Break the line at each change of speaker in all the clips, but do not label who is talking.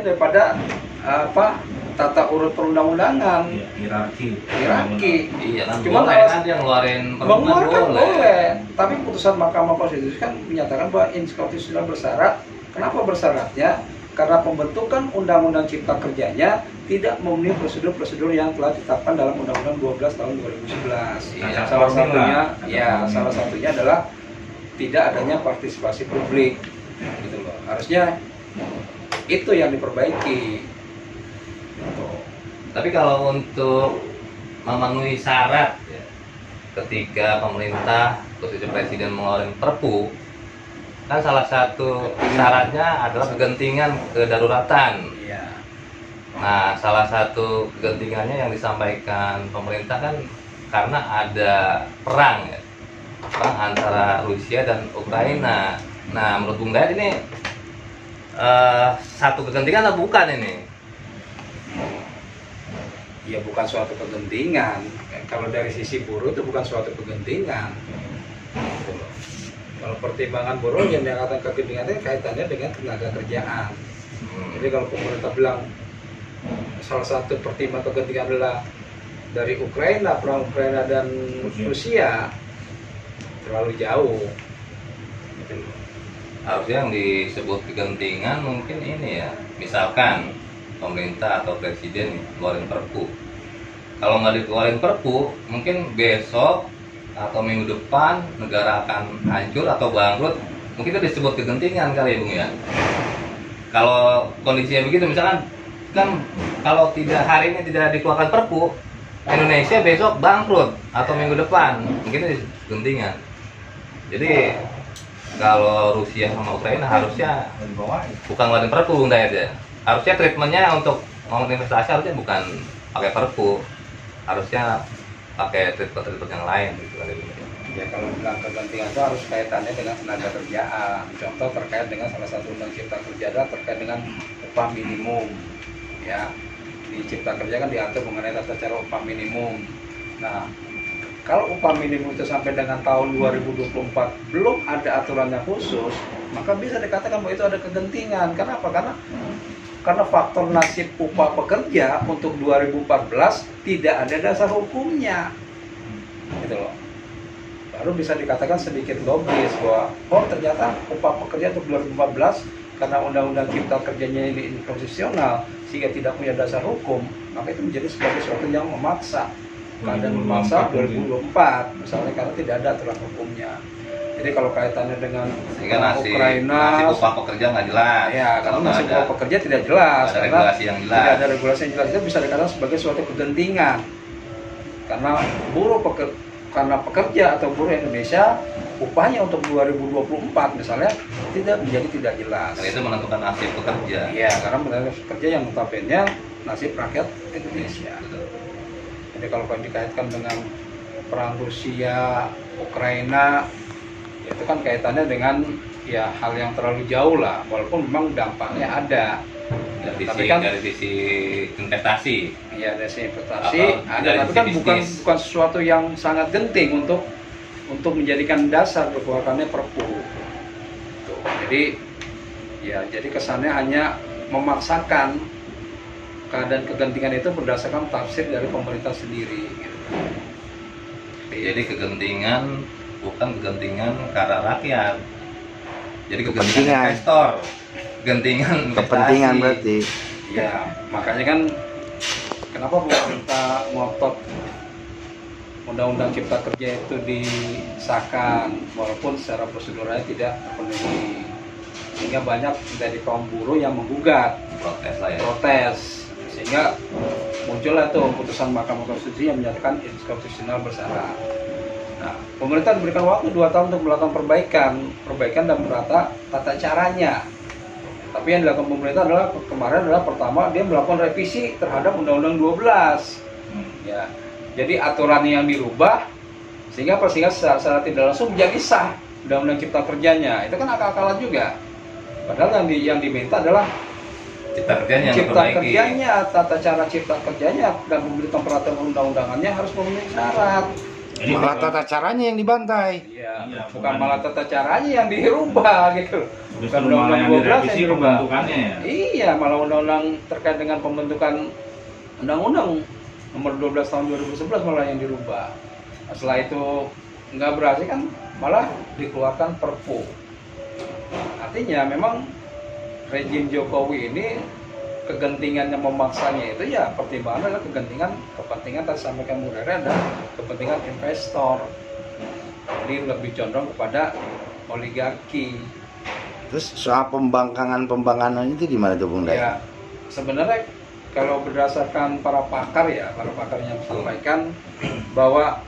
daripada tata urut perundang-undangan.
Hierarki.
Iya kan,
Cuma
boleh kan dia ngeluarin permen
mengeluarkan boleh, tapi putusan Mahkamah Konstitusi kan menyatakan bahwa inkonstitusional bersyarat. Kenapa bersyaratnya? Karena pembentukan Undang-Undang Cipta Kerjanya tidak memenuhi prosedur-prosedur yang telah ditetapkan dalam Undang-Undang 12 tahun 2011.
Iya,
Salah satunya adalah tidak adanya partisipasi publik, gitu loh. Harusnya itu yang diperbaiki. Gitu.
Tapi kalau untuk memenuhi syarat ya, ketika pemerintah khususnya presiden mengeluarkan perpu, kan salah satu syaratnya adalah kegentingan kedaruratan.
Iya.
Nah, salah satu kegentingannya yang disampaikan pemerintah kan karena ada perang ya, perang antara Rusia dan Ukraina. Nah, menurut Bung Dayat ini satu kegentingan atau bukan ini?
Ya bukan suatu kegentingan. Kalau dari sisi buruh itu bukan suatu kegentingan. Kalau pertimbangan buruh yang dikatakan kegentingan itu kaitannya dengan tenaga kerjaan. Jadi kalau pemerintah bilang salah satu pertimbangan kegentingan adalah dari Ukraina, perang Ukraina dan Rusia, terlalu jauh.
Harusnya yang disebut kegentingan mungkin ini ya, misalkan pemerintah atau presiden keluarin perpu. Kalau nggak dikeluarin perpu, mungkin besok atau minggu depan negara akan hancur atau bangkrut. Mungkin itu disebut kegentingan kali ya, Bung ya. Kalau kondisinya begitu, misalkan kan kalau tidak hari ini tidak dikeluarkan perpu, Indonesia besok bangkrut atau minggu depan, mungkin itu disebut kegentingan. Jadi kalau Rusia sama Ukraina harusnya bukan ngeluarin perpu, Bung Dayat ya. Harusnya treatmentnya untuk ngomong investasi harusnya bukan pakai perpu, harusnya pakai treatment yang lain gitu kan.
Ya kalau bilang kegentingan itu harus kaitannya dengan tenaga kerjaan. Contoh terkait dengan salah satu undang cipta kerja adalah terkait dengan upah minimum. Ya, di cipta kerja kan diatur mengenai tata cara upah minimum. Nah, kalau upah minimum itu sampai dengan tahun 2024 belum ada aturannya khusus, maka bisa dikatakan bahwa itu ada kegentingan. Kenapa? Karena faktor nasib upah pekerja untuk 2014 tidak ada dasar hukumnya, gitu loh. Baru bisa dikatakan sedikit logis bahwa ternyata upah pekerja untuk 2014 karena undang-undang cipta kerjanya ini inkonstitusional sehingga tidak punya dasar hukum, maka itu menjadi sebagai sesuatu yang memaksa. Keadaan memaksa 2024 misalnya karena tidak ada aturan hukumnya. Jadi kalau kaitannya dengan Ukraina,
nasib upah pekerja nggak jelas.
Ya, karena nasib upah pekerja tidak jelas.
Ada regulasi yang jelas.
Tidak ada regulasi yang jelas, itu bisa dikatakan sebagai suatu kegentingan. Karena karena pekerja atau buruh Indonesia upahnya untuk 2024 misalnya tidak jelas.
Karena itu menentukan nasib pekerja.
Iya, karena menentukan pekerja yang notabene nasib rakyat Indonesia. Jadi kalau dikaitkan dengan perang Rusia, Ukraina, itu kan kaitannya dengan ya hal yang terlalu jauh lah, walaupun memang dampaknya ada.
Dari sisi investasi.
Iya, dari sisi investasi ada, tapi kan bukan sesuatu yang sangat genting untuk menjadikan dasar dikeluarkannya perpu. Tuh, jadi kesannya hanya memaksakan keadaan kegentingan itu berdasarkan tafsir dari pemerintah sendiri. Gitu.
Jadi kegentingan bukan kegentingan karena rakyat. Jadi kegentingan investor, kepentingan
berarti.
Ya, makanya kan kenapa pemerintah ngotot Undang-Undang Cipta Kerja itu disahkan walaupun secara prosedurnya tidak terpenuhi, sehingga banyak dari kaum buruh yang menggugat, protes, sehingga muncullah tuh putusan Mahkamah Konstitusi yang menyatakan inkonstitusional bersyarat. Nah, pemerintah diberikan waktu 2 tahun untuk melakukan perbaikan dan menata tata caranya. Tapi yang dilakukan pemerintah adalah pertama dia melakukan revisi terhadap Undang-Undang 12. Ya, jadi aturan yang dirubah sehingga secara tidak langsung menjadi sah Undang-Undang Cipta Kerjanya. Itu kan akal-akalan juga. Padahal yang diminta adalah cipta kerjanya, tata cara cipta kerjanya dan pembentukan peraturan undang-undangannya harus memenuhi syarat.
Malah tata caranya yang dibantai.
Iya, bukan malah tata caranya yang dirubah gitu. Bukan undang-undang 12 yang dirubah.
pembentukannya ya.
Iya, malah undang-undang terkait dengan pembentukan undang-undang nomor 12 tahun 2011 malah yang dirubah. Nah, setelah itu nggak berhasil kan malah dikeluarkan Perpu. Artinya memang rejim Jokowi ini kegentingannya memaksanya itu ya pertimbangan adalah kepentingan tadi sampaikan Bu Rere ada kepentingan investor. Jadi lebih condong kepada oligarki.
Terus soal pembangkangan itu gimana tuh Bung Day?
Ya, sebenarnya kalau berdasarkan para pakar yang sampaikan bahwa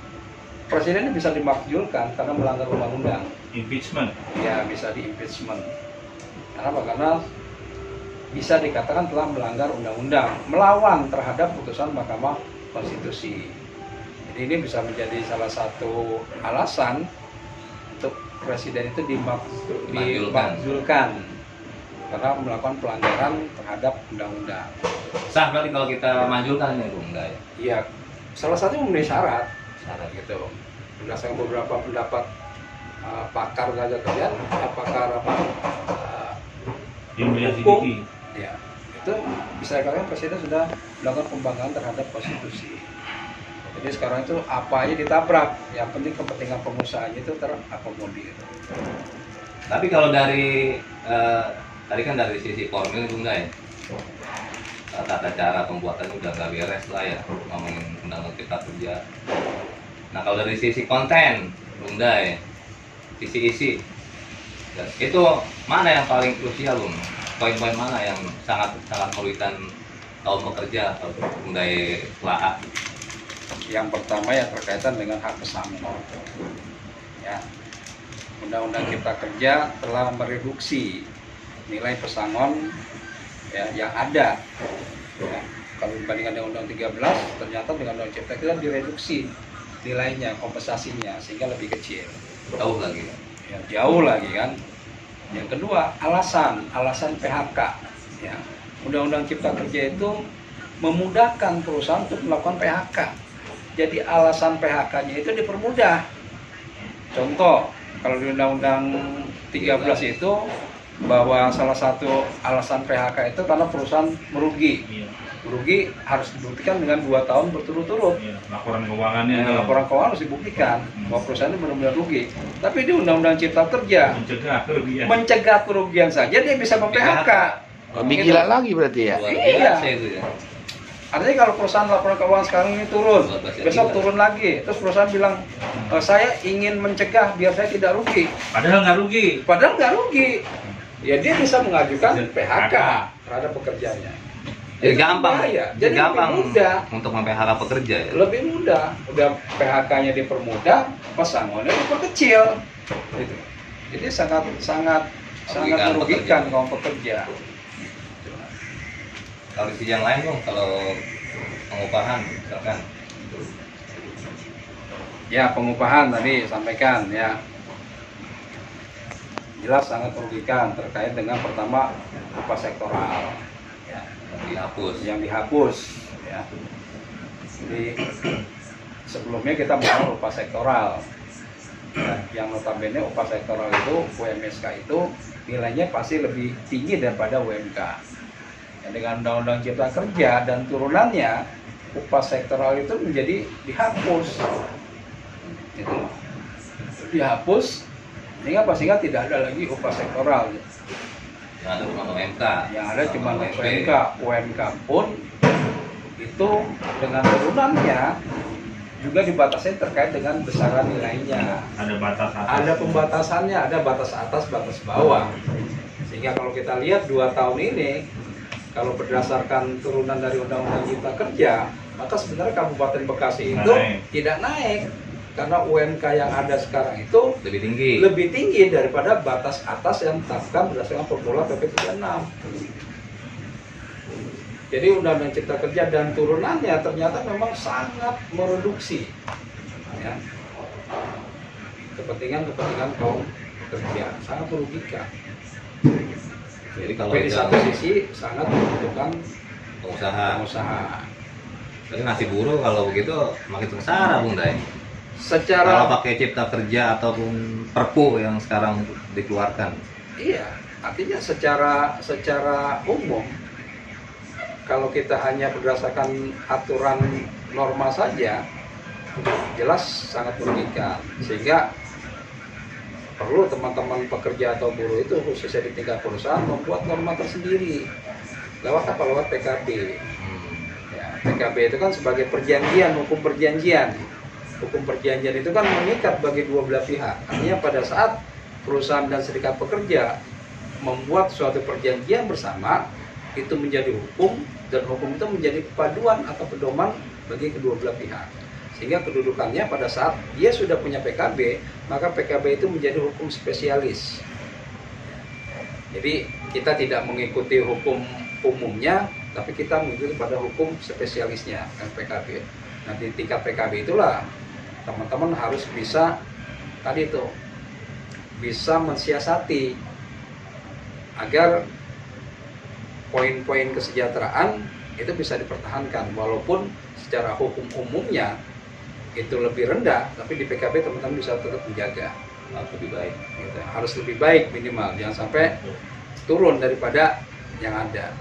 presiden ini bisa dimakzulkan karena melanggar undang-undang.
Impeachment.
Ya, bisa di impeachment. Kenapa? Karena bisa dikatakan telah melanggar undang-undang, melawan terhadap putusan Mahkamah Konstitusi. Jadi ini bisa menjadi salah satu alasan untuk presiden itu dimakzulkan karena melakukan pelanggaran terhadap undang-undang.
Sah berarti kalau kita majulkan ini Bung Day.
Iya, salah satunya memenuhi syarat
Syarat.
gitu. Berdasarkan beberapa pendapat pakar tenaga kerjaan,
Yang
hukum,
menyelidiki.
ya itu bisa dikatakan presiden sudah melakukan pembangkangan terhadap konstitusi. Jadi sekarang itu apa aja ditabrak, yang penting kepentingan pengusahanya itu terakomodir.
Tapi kalau dari tadi kan dari sisi formil Bung Day, tata cara pembuatan udah nggak beres lah ya, ngomongin undang-undang cipta kerja. Nah kalau dari sisi konten Bung Day, sisi isi itu mana yang paling krusial Bung? Poin-poin mana yang sangat merugikan kaum pekerja atau Bung Day telaah?
Yang pertama ya terkaitan dengan hak pesangon. Ya, Undang-Undang Cipta Kerja telah mereduksi nilai pesangon ya, yang ada. Ya, kalau dibandingkan dengan Undang-Undang 13, ternyata dengan Undang-Undang Cipta Kerja direduksi nilainya, kompensasinya sehingga lebih kecil.
Jauh lagi.
Ya, jauh lagi kan. Yang kedua, alasan PHK. Ya, Undang-Undang Cipta Kerja itu memudahkan perusahaan untuk melakukan PHK. Jadi alasan PHK-nya itu dipermudah. Contoh, kalau di Undang-Undang 13 itu bahwa salah satu alasan PHK itu karena perusahaan merugi.
Iya.
Merugi harus dibuktikan dengan 2 tahun berturut-turut.
Iya. Laporan keuangannya.
Nah, laporan keuangan harus dibuktikan bahwa perusahaan itu benar-benar rugi. Tapi di Undang-Undang Cipta Kerja mencegah kerugian saja dia bisa mem-PHK.
Lebih
Gitu.
gila lagi berarti ya?
Luar
Iya.
biasa itu ya.
Artinya kalau perusahaan laporan keuangan sekarang ini turun, besok turun lagi, terus perusahaan bilang, saya ingin mencegah biar saya tidak rugi.
Padahal nggak rugi.
Padahal nggak rugi. Ya dia bisa mengajukan PHK terhadap pekerjaannya.
Jadi gampang.
Ya. Jadi
gampang
lebih mudah.
untuk mem-PHK pekerja ya.
Lebih mudah. Udah PHK-nya dipermudah, pesangonnya diperkecil. Gitu. Jadi sangat merugikan kaum pekerja.
Kalau di sisi yang lain Bung, kalau pengupahan misalkan.
Ya, pengupahan tadi sampaikan ya. Jelas sangat merugikan terkait dengan pertama upah sektoral ya, yang dihapus ya. Jadi sebelumnya kita mengenal upah sektoral ya, yang notabene upah sektoral itu UMSK itu nilainya pasti lebih tinggi daripada UMK. Ya, dengan Undang-Undang Cipta Kerja dan turunannya upah sektoral itu menjadi dihapus gitu. Dihapus sehingga pastinya tidak ada lagi upah sektoral.
Yang ada cuma UMK.
Yang ada cuma UMK. UMK pun itu dengan turunannya juga dibatasi terkait dengan besaran nilainya.
Ada batas atas.
Ada pembatasannya, ada batas atas, batas bawah. Sehingga kalau kita lihat 2 tahun ini, kalau berdasarkan turunan dari Undang-Undang Cipta Kerja, maka sebenarnya Kabupaten Bekasi itu tidak naik. Karena UMK yang ada sekarang itu lebih tinggi daripada batas atas yang ditetapkan berdasarkan formula PP 36. Jadi Undang-Undang Cipta Kerja dan turunannya ternyata memang sangat mereduksi ya, kepentingan kaum pekerja, sangat merugikan.
Jadi kalau
Tapi di satu sisi sangat membutuhkan pengusaha.
Jadi nasi buruh kalau begitu makin sengsara Bung Day.
Secara
kalau pakai Cipta Kerja ataupun Perpu yang sekarang dikeluarkan.
iya, Artinya secara umum kalau kita hanya berdasarkan aturan norma saja jelas sangat merugikan, sehingga perlu teman-teman pekerja atau buruh itu khususnya di tingkat perusahaan membuat norma tersendiri lewat apa? Lewat PKB. Ya, PKB itu kan sebagai perjanjian, hukum perjanjian. Hukum perjanjian itu kan mengikat bagi dua belah pihak. Artinya pada saat perusahaan dan serikat pekerja membuat suatu perjanjian bersama, itu menjadi hukum, dan hukum itu menjadi paduan atau pedoman bagi kedua belah pihak. Sehingga kedudukannya pada saat dia sudah punya PKB, maka PKB itu menjadi hukum spesialis. Jadi kita tidak mengikuti hukum umumnya, tapi kita mengikuti pada hukum spesialisnya, kan PKB. Nah di tingkat PKB itulah teman-teman harus bisa tadi itu bisa mensiasati agar poin-poin kesejahteraan itu bisa dipertahankan, walaupun secara hukum umumnya itu lebih rendah, tapi di PKB teman-teman bisa tetap menjaga.
Harus lebih baik.
Gitu. Harus lebih baik minimal, jangan sampai turun daripada yang ada.